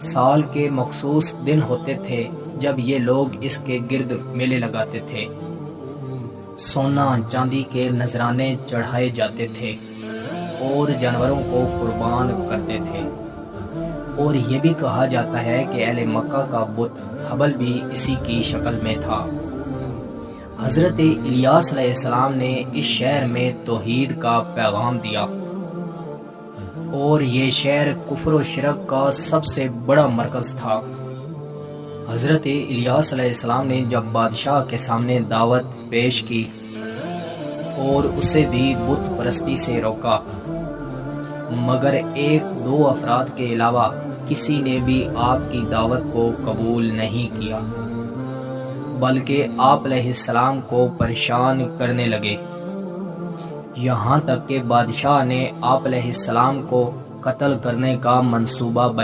سال کے مخصوص دن ہوتے تھے جب یہ لوگ اس کے گرد میلے لگاتے تھے، سونا چاندی کے نذرانے چڑھائے جاتے تھے اور جانوروں کو قربان کرتے تھے۔ اور یہ بھی کہا جاتا ہے کہ اہل مکہ کا بت حبل بھی اسی کی شکل میں تھا۔ حضرت الیاس علیہ السلام نے اس شہر میں توحید کا پیغام دیا، اور یہ شہر کفر و شرک کا سب سے بڑا مرکز تھا۔ حضرت الیاس علیہ السلام نے جب بادشاہ کے سامنے دعوت پیش کی اور اسے بھی بت پرستی سے روکا، مگر ایک دو افراد کے علاوہ کسی نے بھی آپ کی دعوت کو قبول نہیں کیا، بلکہ آپ علیہ السلام کو پریشان کرنے لگے، یہاں تک کہ بادشاہ نے آپ علیہ السلام کو قتل کرنے کا منصوبہ بنایا۔